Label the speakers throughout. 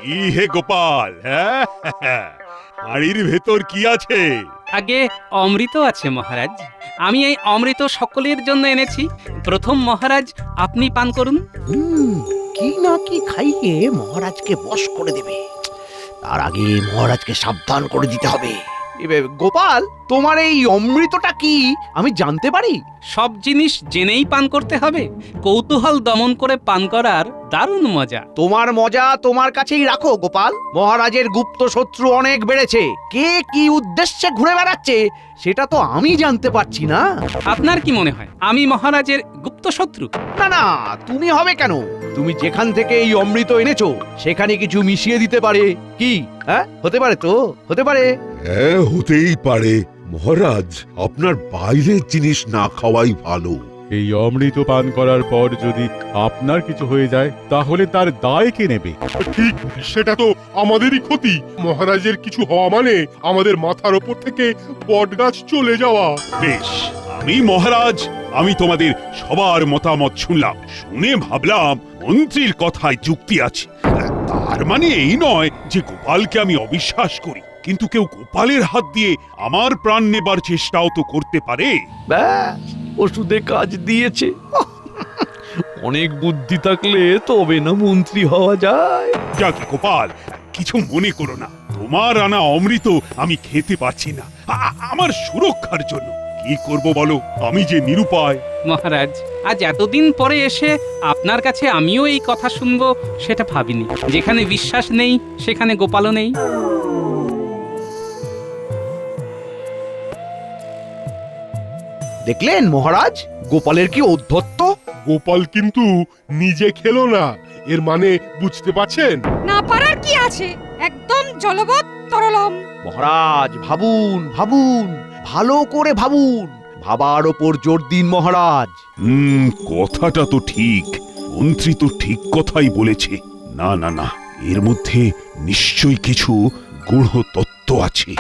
Speaker 1: কি হে গোপাল, হ্যাঁ? হাড়ির ভেতর কি আছে?
Speaker 2: আগে অমৃত আছে মহারাজ। আমি এই অমৃত সকলের জন্য এনেছি। প্রথম মহারাজ আপনি পান করুন।
Speaker 3: কি না কি খাইয়ে মহারাজকে বশ করে দেবে, তার আগে মহারাজকে সাবধান করে দিতে হবে। গোপাল, তোমার এই অমৃতটা কি আমি জানতে পারি?
Speaker 2: সব জিনিস জেনেই পান করতে হবে। কৌতূহল দমন করে পান করার দারুণ মজা।
Speaker 3: তোমার মজা তোমার কাছেই রাখো গোপাল। মহারাজের গুপ্ত শত্রু অনেক বেড়েছে। কে কি উদ্দেশ্যে ঘুরে বেড়াচ্ছে সেটা তো আমি জানতে পারছি না।
Speaker 2: আপনার কি মনে হয় আমি মহারাজের গুপ্ত শত্রু?
Speaker 3: না না, তুমি হবে কেন? তুমি যেখান থেকে এই অমৃত এনেছো সেখানে কিছু মিশিয়ে দিতে পারে। কি হ্যাঁ, হতে পারে তো, হতে পারে।
Speaker 4: হ্যাঁ, হতেই পারে মহারাজ। আপনার বাইরের জিনিস না খাওয়াই ভালো।
Speaker 5: এই অমৃত পান করার পর যদি আপনার কিছু হয়ে যায় তাহলে তার দায় কে নেবে?
Speaker 6: ঠিক, সেটা তো আমাদেরই ক্ষতি। মহারাজের কিছু হওয়া মানে আমাদের মাথার ওপর থেকে বটগাছ চলে যাওয়া।
Speaker 1: বেশ, মহারাজ, আমি তোমাদের সবার মতামত শুনলাম। শুনে ভাবলাম মন্ত্রীর কথায় যুক্তি আছে। তার মানে এই নয় যে গোপালকে আমি অবিশ্বাস করি, কিন্তু কেউ গোপালের হাত দিয়ে আমার প্রাণ নেবার চেষ্টাও তো করতে পারে।
Speaker 7: ব্যাস, ওষুধে কাজ দিয়েছে। অনেক বুদ্ধি থাকলে তবে না মন্ত্রী হওয়া যায়।
Speaker 1: যাক গোপাল, কিছু মনে করো না। তোমার আনা অমৃত আমি খেতে পারছি না। আমার সুরক্ষার জন্য কি করব বলো? আমি যে নিরুপায়।
Speaker 2: মহারাজ, আজ এতদিন পরে এসে আপনার কাছে আমিও এই কথা শুনবো সেটা ভাবিনি। যেখানে বিশ্বাস নেই সেখানে গোপালও নেই।
Speaker 3: দেখলেন মহারাজ, গোপালের কি ঔদ্ধত্য।
Speaker 6: গোপাল কিন্তু নিজে খেলো না, এর মানে বুঝতে পারছেন?
Speaker 8: না পারার কি আছে, একদম জলবৎ তরলম।
Speaker 3: মহারাজ ভাবুন ভাবুন, ভালো করে ভাবুন। ভাবার ওপর জোর দিন মহারাজ।
Speaker 1: কথাটা তো ঠিক। মন্ত্রী তো ঠিক কথাই বলেছে। না না না, এর মধ্যে নিশ্চয়ই কিছু গূঢ় তত্ত্ব আছে।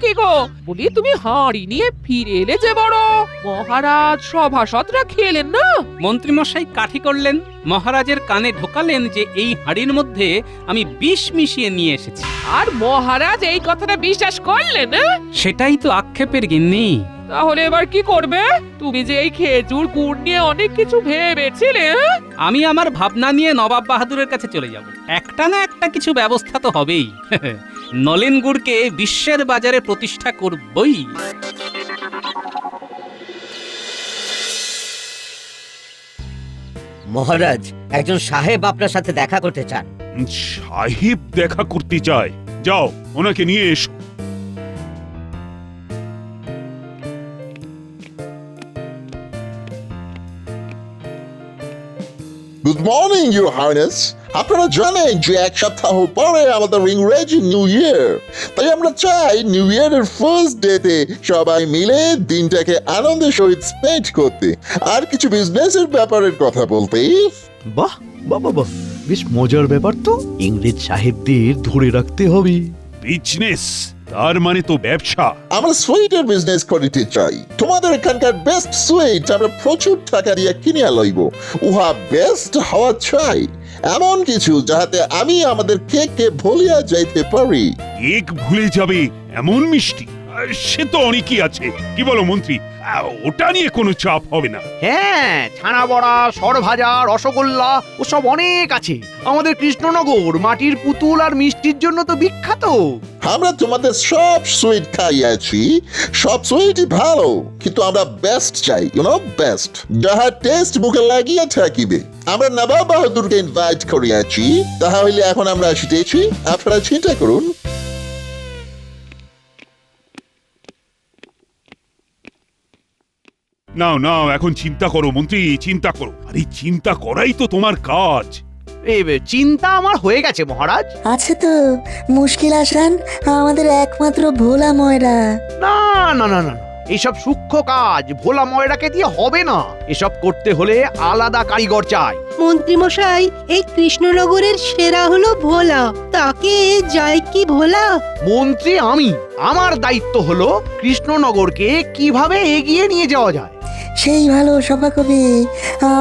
Speaker 9: কি গো বলি, তুমি হাঁড়ি নিয়ে ফিরে এলে যে বড়। মহারাজ সভাসদরা খেলেন না?
Speaker 2: মন্ত্রী মশাই কাঠি করলেন, মহারাজের কানে ঢোকালেন যে এই হাড়ির মধ্যে আমি বিষ মিশিয়ে নিয়ে এসেছি।
Speaker 9: আর মহারাজ এই কথাটা বিশ্বাস করলেন না?
Speaker 2: সেটাই তো আক্ষেপের গিন্নি।
Speaker 9: তাহলে এবার কি করবে? তুমি যে এই খেজুর গুড় নিয়ে অনেক কিছু ভেবেছিলে।
Speaker 2: আমি আমার ভাবনা নিয়ে নবাব বাহাদুরের কাছে চলে যাব। একটা না একটা কিছু ব্যবস্থা তো হবেই। নলেন গুড়কে বিশ্বের বাজারে প্রতিষ্ঠা করবই।
Speaker 10: মহারাজ, একজন সাহেব আপনার সাথে দেখা করতে চান।
Speaker 1: সাহেব দেখা করতে চায়? যাও, ওনাকে নিয়ে এসো।
Speaker 11: Good morning, Your Highness. আপনারা জানেন যে এক সপ্তাহ পরে আমাদের ইংরেজি নিউ ইয়ার। তাই আমরা চাই নিউ ইয়ারের ফার্স্ট ডেতে সবাই মিলে দিনটাকে আনন্দের সহিত স্পেন্ড করতে আর কিছু বিজনেসের ব্যাপারের কথা বলতে।
Speaker 3: বাহ বাহ বাহ, বেশ মজার ব্যাপার তো। ইংরেজ সাহেবদের ধরে রাখতে হবে।
Speaker 1: বিজনেস তার মানে তো ব্যবসা।
Speaker 11: আমরা সুইটের বিজনেস করতে চাই। তোমাদের এখানকার বেস্ট সুইট আমরা প্রচুর টাকা দিয়ে কিনে লইব। উহা বেস্ট হওয়া চাই, এমন কিছু যাহাতে আমি আমাদের কেককে ভুলিয়া যাইতে পারি।
Speaker 1: কেক ভুলে যাবে এমন মিষ্টি? সে তো অনেকই আছে। কি বলো মন্ত্রী? ওটা নিয়ে কোনো চাপ হবে না।
Speaker 3: হ্যাঁ, ছানা বড়া, সরভাজা, রসগোল্লা ওসব অনেক আছে। আমাদের কৃষ্ণনগর মাটির পুতুল আর মিষ্টির জন্য তো বিখ্যাত।
Speaker 11: আমরা তোমাদের সব সুইট খাইয়াছি, সব সুইটই ভালো, কিন্তু আমরা বেস্ট চাই, বেস্ট, যাহা টেস্ট মুখে লাগিয়া থাকিবে। আমরা নবাব বাহাদুরকে ইনভাইট করিয়াছি, তাহলে এখন আমরা আসিতেছি, আপনারা চিন্তা করুন।
Speaker 1: নাও নাও, এখন চিন্তা করো মন্ত্রী, চিন্তা করো। আরে চিন্তা করাই তো তোমার কাজ।
Speaker 3: চিন্তা আমার হয়ে গেছে মহারাজ।
Speaker 12: আছে তো মুশকিল আসান, আমাদের একমাত্র ভোলা ময়রা।
Speaker 3: না না না না, এইসব সূক্ষ্ম কাজ ভোলা ময়রাকে দিয়ে হবে না। এসব করতে হলে আলাদা কারিগর চাই।
Speaker 8: মন্ত্রীমশাই, এই কৃষ্ণনগরের সেরা হলো ভোলা, তাকে যায় কি ভোলা?
Speaker 3: মন্ত্রী আমি, আমার দায়িত্ব হলো কৃষ্ণনগরকে কিভাবে এগিয়ে নিয়ে যাওয়া যায়।
Speaker 12: সেই ভালো সভাকবি,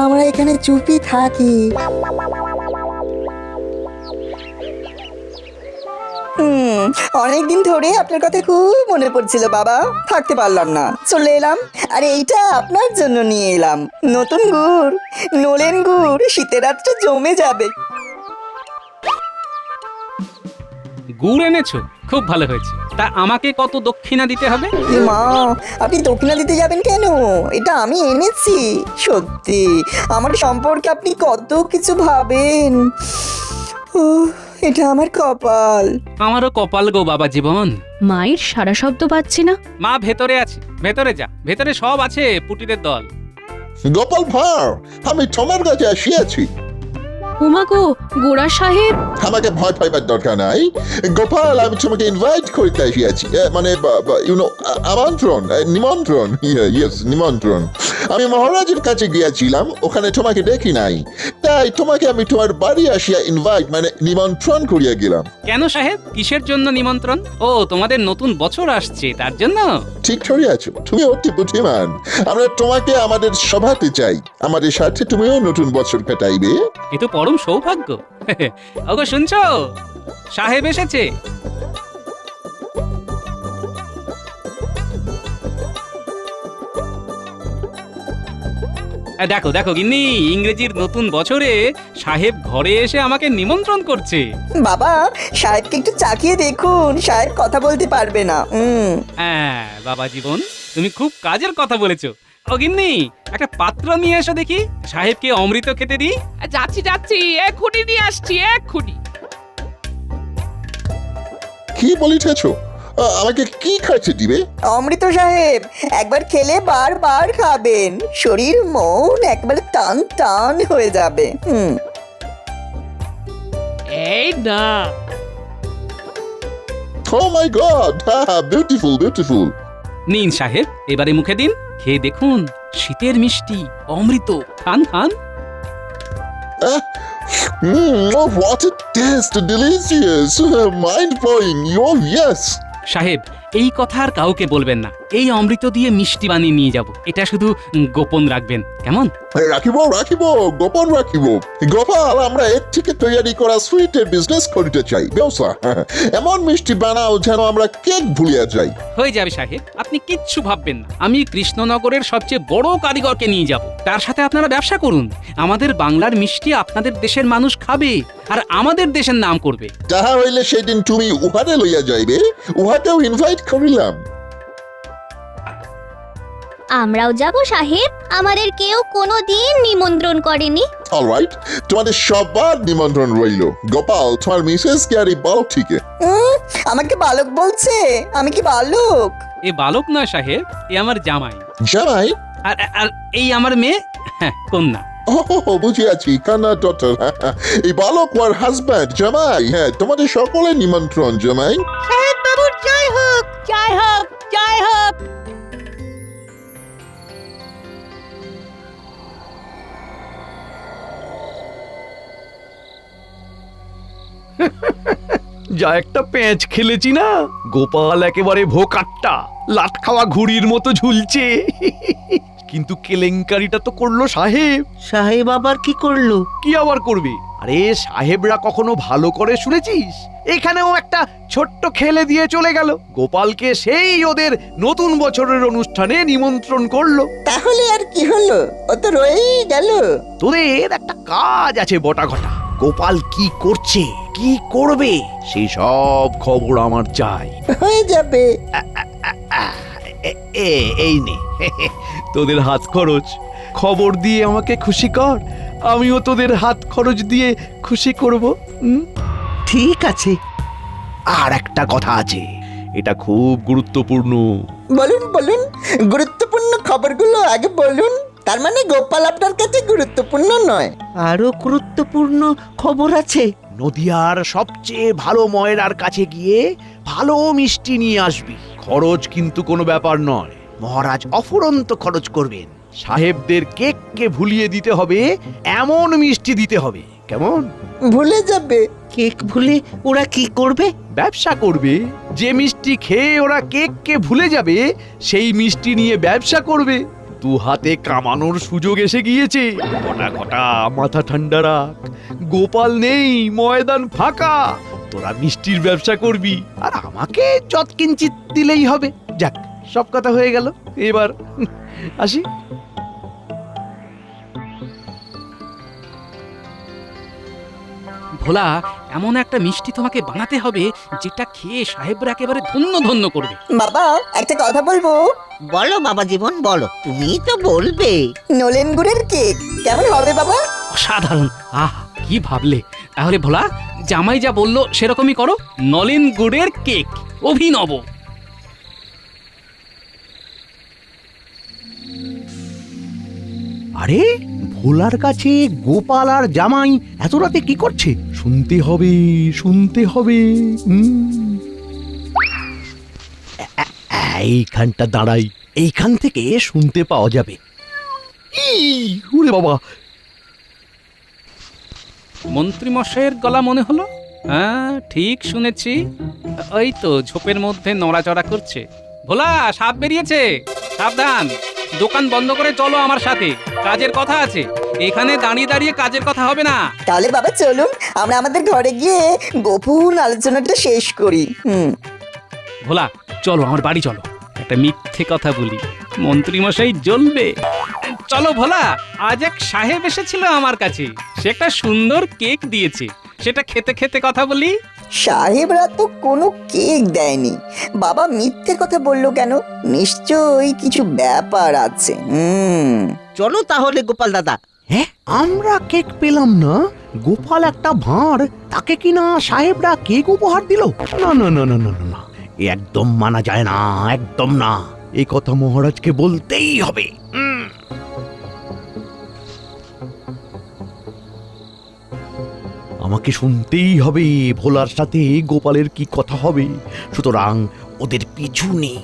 Speaker 12: আমরা এখানে চুপি থাকি। অনেকদিন ধরে আপনার কথা খুব মনে পড়ছিল বাবা, থাকতে পারলাম না, চলে এলাম। আর এইটা আপনার জন্য নিয়ে এলাম, নতুন গুড়, নলেন গুড়, শীতের রাত্রে জমে যাবে।
Speaker 2: গুড় এনেছো, খুব ভালো হয়েছে। তা আমাকে কত দক্ষিণা দিতে হবে?
Speaker 12: মা, আপনি দক্ষিণা দিতে যাবেন কেন? এটা আমি এনেছি। সত্যি আমার সম্পর্কে আপনি কত কিছু ভাবেন। এটা আমার কপাল।
Speaker 2: আমারও কপাল গো বাবা জীবন।
Speaker 8: মায়ের সারা শব্দ পাচ্ছি না।
Speaker 2: মা ভেতরে আছে, ভেতরে যা, ভেতরে সব আছে পুটিদের দল।
Speaker 11: গোপাল ভাঁড়, আমি তোমার কাছে আসিয়াছি।
Speaker 8: উমাগো, গোড়া সাহেব।
Speaker 11: আমাকে ভয় পাইবার দরকার নাই গোপাল, আমি তোমাকে ইনভাইট করতে আসিয়াছি, মানে আমন্ত্রণ, নিমন্ত্রণ। ইয়েস, নিমন্ত্রণ। আমি মহারাজের কাছে গিয়েছিলাম, ওখানে তোমাকে দেখি নাই, তাই তোমাকে আমি তোমার বাড়ি আসিয়া ইনভাইট মানে নিমন্ত্রণ করিয়া গেলাম।
Speaker 2: কেন সাহেব, কিসের জন্য নিমন্ত্রণ? ও, তোমাদের নতুন বছর আসছে তার জন্য?
Speaker 11: ঠিক ধরিয়াছ, তুমি অতি বুদ্ধিমান। আমরা তোমাকে আমাদের সভাতে চাই, আমাদের সাথে তুমিও নতুন বছর কাটাইবে।
Speaker 2: এ তো পরম সৌভাগ্য। ওগো শুনছো, সাহেব এসেছে। দেখো দেখো গিন্নি, ইংরেজির নতুন বছরে সাহেব ঘরে এসে আমাকে নিমন্ত্রণ করছে।
Speaker 12: বাবা, সাহেবকে একটু চাকিয়ে দেখুন, সাহেব কথা বলতে পারবে না।
Speaker 2: হ্যাঁ বাবা জীবন, তুমি খুব কাজের কথা বলেছো। ও গিন্নি, একটা পাত্র নিয়ে এসো দেখি, সাহেবকে অমৃত খেতে দিই।
Speaker 9: যাচ্ছি যাচ্ছি, এক্ষুনি নিয়ে আসছি, এক্ষুনি।
Speaker 11: কি বলিতেছ? আমাকে কি খাইতে দিবে?
Speaker 12: অমৃত সাহেব, একবার খেলে বারবার খাবেন, শরীর মন একবারে টান টান হয়ে যাবে।
Speaker 9: এই না।
Speaker 11: Oh my God! Beautiful, beautiful.
Speaker 2: নিন সাহেব, এবারে মুখে দিন, খেয়ে দেখুন, শীতের মিষ্টি অমৃত, খান খান।
Speaker 11: Oh, what a taste! Delicious! Mind-blowing! Oh, yes!
Speaker 2: সাহেব, এই কথা আর কাউকে বলবেন না। এই অমৃত দিয়ে মিষ্টি বানিয়ে নিয়ে যাব, এটা শুধু গোপন রাখবেন, কেমন?
Speaker 11: রাখিব, রাখিব, গোপন রাখিব। গোপাল, আমরা এর থেকে তৈরি করা সুইটের বিজনেস করতে চাই, ব্যবসা। এমন মিষ্টি বানাও যেন আমরা কেক ভুলিয়া যাই।
Speaker 2: হয়ে যাবে সাহেব, আপনি কিচ্ছু ভাববেন না। আমি কৃষ্ণনগরের সবচেয়ে বড় কারিগরকে নিয়ে যাব, তার সাথে আপনারা ব্যবসা করুন। আমাদের বাংলার মিষ্টি আপনাদের দেশের মানুষ খাবে, আর আমাদের দেশের নাম করবে।
Speaker 11: তাহা হইলে সেদিন তুমি উহারে লইয়া যাইবে, উহাকেও ইনভাইট করিলাম।
Speaker 8: আমরাও যাব সাহেব, আমাদের কেউ কোনোদিন নিমন্ত্রণ করেনি।
Speaker 11: অলরাইট, তোমাদের সবার নিমন্ত্রণ রইল। গোপাল, তোমার মিসেস কে আর এই বালকটিকে?
Speaker 12: আমাকে বালক বলছে? আমি কি বালক?
Speaker 2: এ বালক নয় সাহেব, এ আমার জামাই।
Speaker 11: জামাই?
Speaker 2: আর আর এই আমার মেয়ে, হ্যাঁ, কন্যা।
Speaker 11: বুঝিয়াছি, কান্না ডটার। এই বালক ওয়ার হাজব্যান্ড, জামাই। হ্যাঁ, তোমাদের সকলের নিমন্ত্রণ, জামাই।
Speaker 8: সাহেব বাবুর জয় হোক, জয় হোক, জয় হোক।
Speaker 7: যা একটা প্যাঁচ খেলেছি না, গোপাল একেবারে ভোকাট্টা, লাট খাওয়া ঘুড়ির মতো ঝুলছে। কিন্তু কেলেঙ্কারিটা তো করলো সাহেব।
Speaker 3: সাহেব আবার কি করলো?
Speaker 7: কি আবার করবে?
Speaker 3: আরে সাহেবরা কখনো ভালো করে শুনেছিস? এখানেও একটা ছোট্ট খেলে দিয়ে চলে গেল। গোপালকে সেই ওদের নতুন বছরের অনুষ্ঠানে নিমন্ত্রণ করলো।
Speaker 12: তাহলে আর কি হলো? ও তো রয়েই গেল।
Speaker 3: তোদের একটা কাজ আছে বটা ঘটা। গোপাল কি করছে, কি করবে, সেই সব খবর আমার চাই।
Speaker 12: হয়ে যাবে।
Speaker 3: এই নে
Speaker 7: তোদের হাত খরচ, খবর দিয়ে আমাকে খুশি কর, আমিও তোদের হাত খরচ দিয়ে খুশি করব।
Speaker 3: ঠিক আছে। আর একটা কথা আছে, এটা খুব গুরুত্বপূর্ণ।
Speaker 12: বলুন বলুন, গুরুত্বপূর্ণ খবরগুলো আগে বলুন। তার মানে গোপাল আপনার কাছে গুরুত্বপূর্ণ নয়?
Speaker 3: আরো গুরুত্বপূর্ণ খবর আছে। নদিয়ার সবচেয়ে ভালো ময়রার কাছে গিয়ে ভালো মিষ্টি নিয়ে আসবি। খরচ কিন্তু কোনো ব্যাপার নয়, মহারাজ অফুরন্ত খরচ করবেন। সাহেবদের কেককে ভুলিয়ে দিতে হবে এমন মিষ্টি দিতে হবে, কেমন?
Speaker 12: ভুলে যাবে?
Speaker 8: কেক ভুলে ওরা কি করবে?
Speaker 7: ব্যবসা করবে। যে মিষ্টি খেয়ে ওরা কেককে ভুলে যাবে সেই মিষ্টি নিয়ে ব্যবসা করবে। দু হাতে কামানোর সুযোগ এসে গিয়েছে। ঘটা ঘটা মাথা ঠান্ডা রাখ, গোপাল নেই, ময়দান ফাঁকা। তোরা মিষ্টির ব্যবসা করবি।
Speaker 3: আর আমাকে যৎকিঞ্চিত দিলেই হবে। যাক, সব কথা হয়ে গেল।
Speaker 7: এবার আসি।
Speaker 2: ভোলা, এমন একটা মিষ্টি তোমাকে বানাতে হবে যেটা খেয়ে সাহেবরা একেবারে ধন্য ধন্য করবে।
Speaker 12: বাবা, একটা কথা বলবো?
Speaker 8: বলো বাবা জীবন, বলো, তুমি তো বলবে।
Speaker 12: নলেন গুড়ের কেক কেমন হবে বাবা?
Speaker 2: অসাধারণ। আহ, কি ভাবলে? তাহলে ভোলা, জামাই যা বললো সেরকমই করো। নলেন গুড়ের কেক, অভিনব।
Speaker 3: আরে, ভোলার কাছে গোপাল আর জামাই এত রাতে কি করছে?
Speaker 7: শুনতে হবে, শুনতে হবে। এইখানটা দাঁড়াই, এইখান থেকে শুনতে পাওয়া যাবে। ওরে বাবা,
Speaker 2: মন্ত্রীমশাইয়ের গলা মনে হলো। হ্যাঁ, ঠিক শুনেছি। ওই তো ঝোপের মধ্যে নড়াচড়া করছে। ভোলা, সাপ বেরিয়েছে, সাবধান। দোকান বন্ধ করে চলো আমার সাথে, কাজের কথা আছে। এখানে দাঁড়িয়ে দাঁড়িয়ে কাজের কথা হবে না।
Speaker 12: তাহলে বাবা চলুন, আমরা আমাদের ঘরে গিয়ে গোপন আলোচনাটা শেষ করি।
Speaker 2: ভোলা, চলো আমার বাড়ি চলো, একটা মিথ্যে কথা বলি, মন্ত্রীমশাই জ্বলবে। চলো ভোলা, আজ এক সাহেব এসেছিল আমার কাছে, সে একটা সুন্দর কেক দিয়েছে, সেটা খেতে খেতে কথা বলি।
Speaker 12: সাহেবরা তো কোনো কেক দেয়নি। বাবা মিথ্যে কথা বললো কেন? নিশ্চয়ই কিছু ব্যাপার আছে।
Speaker 8: চলো তাহলে গোপাল দাদা।
Speaker 3: হ্যাঁ, আমরা কেক পেলাম না, গোপাল একটা ভাঁড়, তাকে কিনা সাহেবরা কেক উপহার দিল? না না না না না না না, এ একদম মানা যায় না, একদম না। এই কথা মহারাজকে বলতেই হবে। আমাকে শুনতেই হবে ভোলার সাথে গোপালের কি কথা হবে। সুতরাং ওদের পিছু নেই।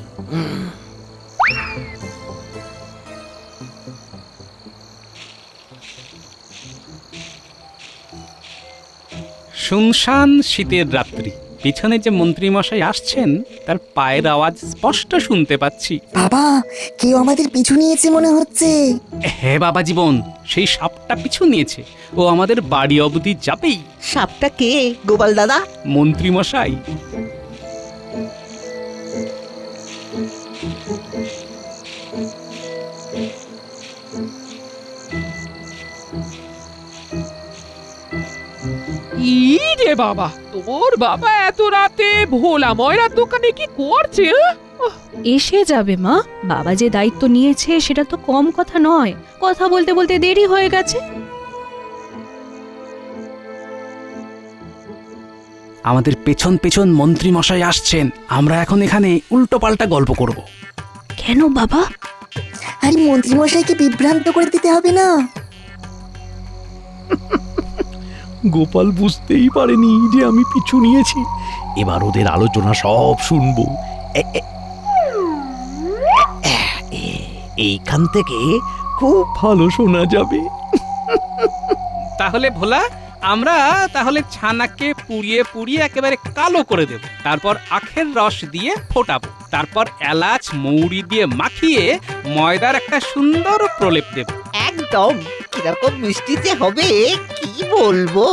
Speaker 2: শুনশান শীতের রাত্রি, পিছনে যে মন্ত্রীমশাই আসছেন তার পায়ের আওয়াজ স্পষ্ট শুনতে পাচ্ছি।
Speaker 12: বাবা, কেউ আমাদের পিছু নিয়েছে মনে হচ্ছে।
Speaker 2: হ্যাঁ বাবা জীবন, সেই সাপটা পিছু নিয়েছে, ও আমাদের বাড়ি অবধি যাবেই।
Speaker 8: সাপটা কে গোপাল দাদা?
Speaker 2: মন্ত্রীমশাই।
Speaker 9: রে বাবা, তোর বাবা এত রাতে ভোলা ময়রার দোকানে কি করছে?
Speaker 13: এসে যাবে মা, বাবা যে দায়িত্ব নিয়েছে সেটা তো কম কথা নয়। কথা বলতে বলতে দেরি হয়ে গেছে।
Speaker 2: আমাদের পেছন পেছন মন্ত্রীমশাই আসছেন, আমরা এখন এখানে উল্টো পাল্টা গল্প করব।
Speaker 13: কেন বাবা?
Speaker 12: আরে মন্ত্রীমশাইকে বিভ্রান্ত করে দিতে হবে না।
Speaker 7: গোপাল বুঝতেই পারেনি যে আমি পিছু নিয়েছি।
Speaker 3: এবার ওদের আলোচনা সব শুনবো। এইখান থেকে
Speaker 7: খুব ভালো শোনা যাবে।
Speaker 2: তাহলে ভোলা, আমরা তাহলে ছানাকে পুড়িয়ে পুড়িয়ে একেবারে কালো করে দেব, তারপর আখের রস দিয়ে ফোটাবো, তারপর এলাচ মৌরি দিয়ে মাখিয়ে ময়দার একটা সুন্দর প্রলেপ দেব।
Speaker 8: একদম। কিরকম মিষ্টি যে হবে কি বলবো।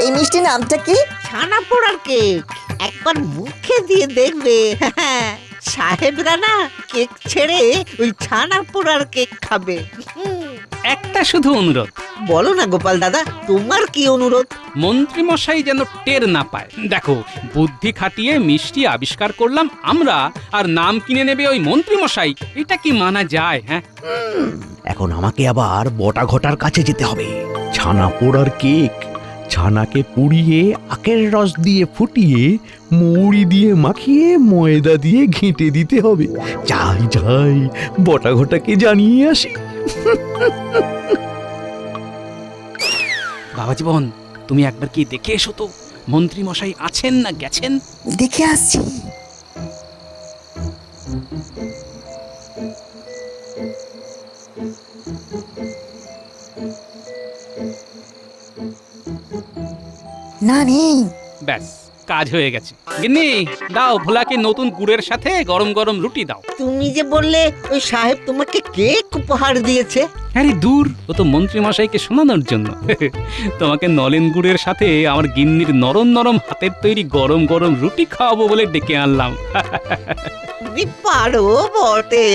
Speaker 12: এই মিষ্টি নামটা কি?
Speaker 8: ছানা পোড়ার কেক। একবার মুখে দিয়ে দেখবে, সাহেবরা না কেক ছেড়ে ওই ছানা পোড়ার কেক খাবে।
Speaker 2: একটা শুধু অনুরোধ।
Speaker 8: বলো না গোপাল দাদা, তোমার কি অনুরোধ?
Speaker 2: মন্ত্রীমশাই যেন টের না পায়। দেখো, বুদ্ধি খাটিয়ে মিষ্টি আবিষ্কার করলাম আমরা, আর নাম কিনে নেবে ওই মন্ত্রীমশাই। এটা কি মানা যায়? হ্যাঁ,
Speaker 3: এখন আমাকে আবার বটা ঘটার কাছে যেতে হবে। ছানা পোড়ার কেক, ছানাকে পুড়িয়ে আখের রস দিয়ে ফুটিয়ে মৌরি দিয়ে মাখিয়ে ময়দা দিয়ে ঘেঁটে দিতে হবে। যাই যাই, বটা ঘটাকে জানিয়ে আসি।
Speaker 2: বাবা জীবন, তুমি একবার কি দেখে এসো তো, মন্ত্রীমশাই আছেন না গেছেন?
Speaker 12: দেখে আসছি। না নেই।
Speaker 2: ব্যাস কাজ হয়ে গেছে। গিন্নি, দাও ভোলাকে নতুন গুড়ের সাথে গরম গরম রুটি দাও।
Speaker 8: তুমি যে বললে ওই সাহেব তোমাকে কেক উপহার দিয়েছে।
Speaker 2: আরে দূর, ও তো মন্ত্রী মশাইকে শোনানোর জন্য। তোমাকে নলেন গুড়ের সাথে আমার গিন্নির নরম নরম হাতের তৈরি গরম গরম রুটি খাওয়াবো বলে ডেকে আনলাম।
Speaker 8: তুমি পারো বটে।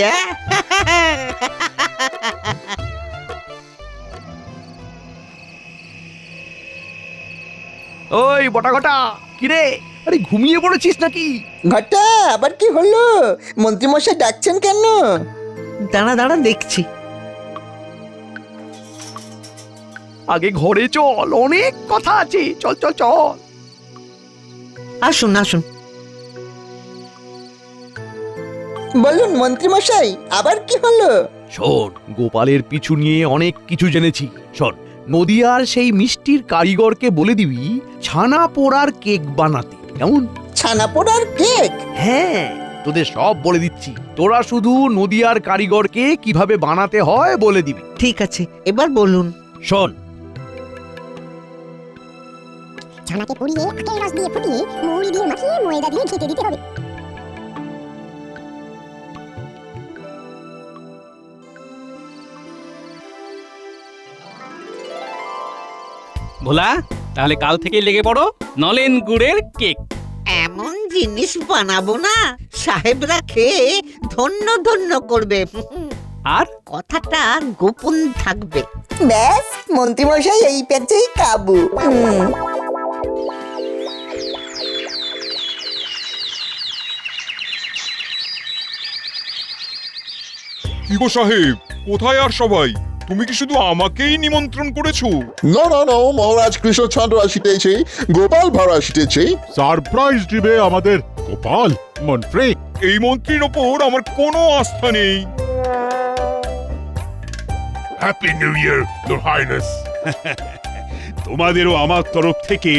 Speaker 7: ওই বটা ঘটা, কিরে, আরে ঘুমিয়ে পড়েছিস নাকি?
Speaker 12: ঘটা, আবার কি হলো? মন্ত্রীমশাই ডাকছেন কেন?
Speaker 8: দাঁড়া দাঁড়া দেখছি।
Speaker 7: আগে ঘরে চল, অনেক কথা আছে। চল চল চল।
Speaker 8: আসুন আসুন।
Speaker 12: বলুন মন্ত্রীমশাই, আবার কি হলো?
Speaker 7: শোন, গোপালের পিছু নিয়ে অনেক কিছু জেনেছি। শোন, নদিয়ার সেই মিষ্টির কারিগরকে বলে দিবি ছানা পোড়ার কেক বানাতে। কেমন?
Speaker 12: ছানা পোড়ার কেক?
Speaker 7: হ্যাঁ, তোদের সব বলে দিচ্ছি। তোরা শুধু নদিয়ার কারিগরকে কিভাবে বানাতে হয় বলে দিবি।
Speaker 8: ঠিক আছে, এবার বলুন।
Speaker 7: শোন,
Speaker 14: ছানাকে পুড়িয়ে আখের রস দিয়ে ফুটিয়ে মৌরি দিয়ে মাখিয়ে ময়দা দিয়ে ঘেঁটে দিতে হবে।
Speaker 2: ভোলা, তাহলে কাল থেকেই লেগে পড়ো নলেন গুড়ের কেক।
Speaker 8: এমন জিনিস বানাবো না সাহেবরা খেয়ে ধন্য ধন্য করবে।
Speaker 2: আর
Speaker 8: কথাটা গোপন থাকবে।
Speaker 12: ব্যাস, মন্ত্রীমশাই এই পেঁচেই কাবু।
Speaker 6: কি গো সাহেব, কোথায় আর সবাই? তুমি কি শুধু আমাকেই নিমন্ত্রণ করেছো?
Speaker 11: No, no, no, মহারাজ কৃষ্ণচন্দ্র আসিতেছে, গোপাল ভাঁড় আসিতেছে।
Speaker 5: সারপ্রাইজ দিবে আমাদের গোপাল মন্ত্রী।
Speaker 6: এই মন্ত্রীর ওপর আমার কোনো আস্থা নেই। Happy new year, your highness.
Speaker 1: তোমাদেরও আমার তরফ থেকে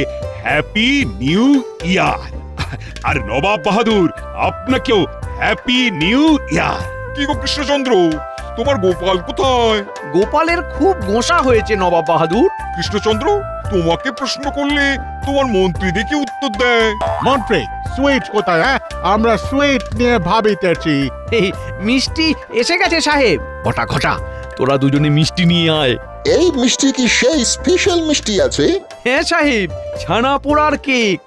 Speaker 1: হ্যাপি নিউ ইয়ার। আর নবাব বাহাদুর, আপনাকেও হ্যাপি নিউ ইয়ার।
Speaker 6: কি গো কৃষ্ণচন্দ্র, তোমার গোপাল কোথায়?
Speaker 7: গোপালের খুব গোসা হয়েছে নবাব বাহাদুর।
Speaker 6: কৃষ্ণচন্দ্র, তোমাকে প্রশ্ন করলে তোমার মন্ত্রী দেখে উত্তর দেয়।
Speaker 5: মন্ত্রী, সুইট কোথায়? হ্যাঁ, আমরা সুইট নিয়ে ভাবিতেছি।
Speaker 7: এই মিষ্টি এসে গেছে সাহেব। ঘটা ঘটা, তোরা দুজনে মিষ্টি নিয়ে আয়।
Speaker 11: এই মিষ্টি কি সেই স্পেশাল মিষ্টি আছে?
Speaker 7: হ্যাঁ সাহেব, ছানা পোড়ার কেক।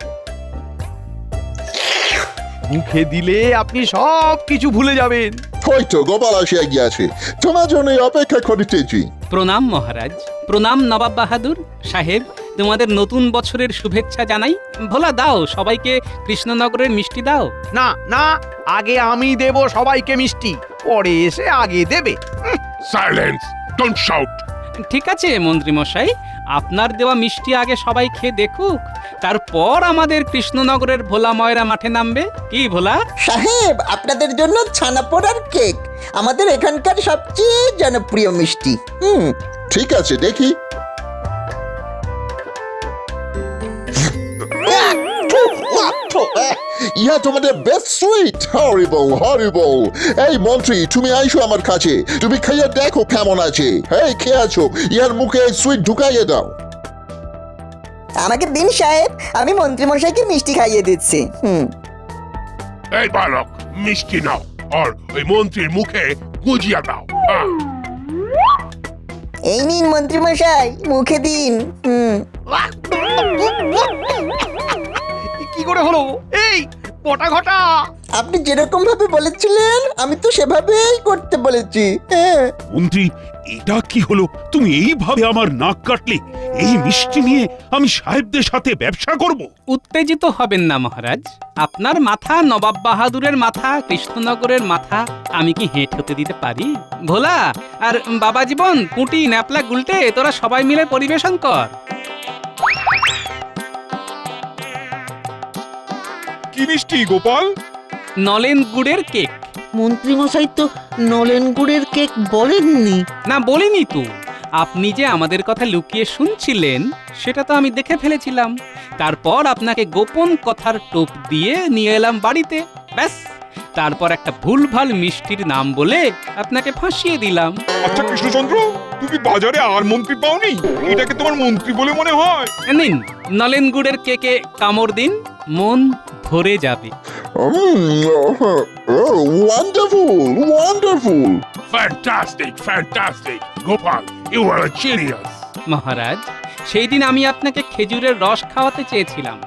Speaker 7: মুখে দিলে আপনি সব কিছু ভুলে যাবেন।
Speaker 11: হয়তো গোপাল আসিয়া গিয়াছে, তোমার জন্য অপেক্ষা করিতেছি।
Speaker 2: প্রণাম মহারাজ, প্রণাম নবাব বাহাদুর সাহেব। তোমাদের নতুন বছরের শুভেচ্ছা জানাই। ভোলা, দাও সবাইকে কৃষ্ণনগরের মিষ্টি দাও।
Speaker 7: না না, আগে আমি দেব সবাইকে মিষ্টি, পরে এসে আগে দেবে।
Speaker 6: Silence, don't shout.
Speaker 2: ঠিক আছে মন্ত্রী মশাই, আপনার দেওয়া মিষ্টি আগে সবাই খেয়ে দেখুক, তারপর আমাদের কৃষ্ণনগরের ভোলা ময়রা মাঠে নামবে। কি ভোলা?
Speaker 12: সাহেব, আপনাদের জন্য ছানা পোড়ার কেক, আমাদের এখানকার সবচেয়ে জনপ্রিয় মিষ্টি।
Speaker 11: ঠিক আছে, দেখি। ইহা তোমাদের বেস্ট সুইট। হরিবল হরিবল। এই মন্ত্রী, তুমি আইসো আমার কাছে, তুমি খাইয়া দেখো কেমন আছে। এই খেয়ে আছো, ইহার মুখে সুইট ঢুকাইয়ে দাও।
Speaker 12: আমাকে দিন সাহেব, আমি মন্ত্রীমশাইকে মিষ্টি খাইয়ে দিচ্ছি।
Speaker 6: এই বালক, মিষ্টি নাও আর ওই মন্ত্রীর মুখে গুজিয়া দাও।
Speaker 12: এই নিন মন্ত্রীমশাই, মুখে দিন।
Speaker 7: কি করে হলো? এই পটা ঘটা,
Speaker 12: আপনি যেরকম ভাবে বলেছিলেন আমি তো সেভাবেই করতে বলেছি।
Speaker 1: মন্ত্রী, এটা কি হলো? তুমি এইভাবে আমার নাক কাটলে? এই মিষ্টি নিয়ে আমি সাহেবদের সাথে ব্যবসা করব?
Speaker 2: উত্তেজিত হবেন না মহারাজ। আপনার মাথা নবাব বাহাদুরের মাথা, কৃষ্ণনগরের মাথা আমি কি হেঁট হতে দিতে পারি? ভোলা আর বাবা জীবন, পুঁটি, ন্যাপলা, গুলটে, তোরা সবাই মিলে পরিবেশন কর।
Speaker 6: কি মিষ্টি গোপাল?
Speaker 2: নলেন গুড়ের কেক।
Speaker 8: মন্ত্রী মশাই তো নলেন গুড়ের কেক বলেননি।
Speaker 2: না, বলিনি তো। আপনি যে আমাদের কথা লুকিয়ে শুনছিলেন সেটা তো আমি দেখে ফেলেছিলাম। তারপর আপনাকে গোপন কথার টোপ দিয়ে নিয়ে এলাম বাড়িতে। ব্যাস, তারপর একটা ভুলভাল মিষ্টির নাম বলে আপনাকে ফাঁসিয়ে দিলাম।
Speaker 6: আচ্ছা কৃষ্ণচন্দ্র, তুমি বাজারে আর মন্ত্রী পাওনি? এটাকে তোমার মন্ত্রী বলে মনে হয়?
Speaker 2: নিন নলেন গুড়ের কেকে কামড় দিন, মন ভরে যাবে।
Speaker 11: Wonderful wonderful.
Speaker 1: Fantastic fantastic Gopal, you are a genius.
Speaker 2: মহারাজ, সেই দিন আমি আপনাকে খেজুরের রস খাওয়াতে চেয়েছিলাম,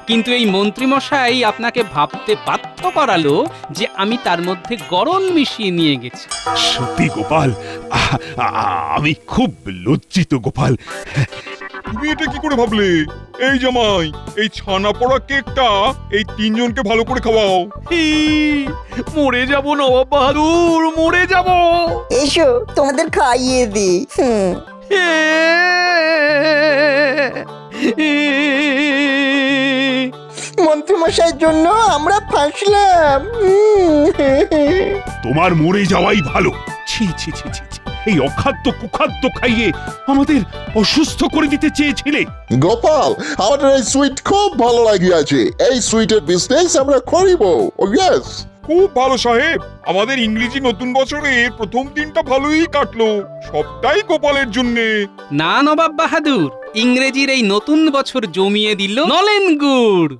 Speaker 2: কিন্তু এই মন্ত্রীমশাই আপনাকে ভাবতে বাধ্য করালো যে আমি তার মধ্যে গরম মিশিয়ে নিয়ে গেছি।
Speaker 1: সত্যি গোপাল, আমি খুব লজ্জিত গোপাল।
Speaker 6: তুমি এটা কি করে ভাবলে? এই জামাই, এই ছানা পোড়া কেকটা এই তিনজনকে ভালো করে খাওয়াও।
Speaker 7: মরে যাব নবাব বাহাদুর, মরে যাব।
Speaker 12: এসো তোমাদের খাইয়ে দি। মন্ত্রীমশাইয়ের জন্য আমরা ফাঁসলাম।
Speaker 1: তোমার মরে যাওয়াই ভালো। ছি ছি ছি ছি ছি। এই অখাদ্য কুখাদ্য খাইয়ে আমাদের অসুস্থ করে দিতে চেয়েছিলে।
Speaker 11: গোপাল, আমাদের এই সুইট খুব ভালো লাগিয়াছে। এই সুইটের বিজনেস আমরা করিব। ও ইয়েস।
Speaker 6: খুব ভালো সাহেব, আমাদের ইংরেজি নতুন বছরের প্রথম দিনটা ভালোই কাটলো, সবটাই গোপালের জন্যে।
Speaker 2: না নবাব বাহাদুর, ইংরেজির এই নতুন বছর জমিয়ে দিল নলেন গুড়।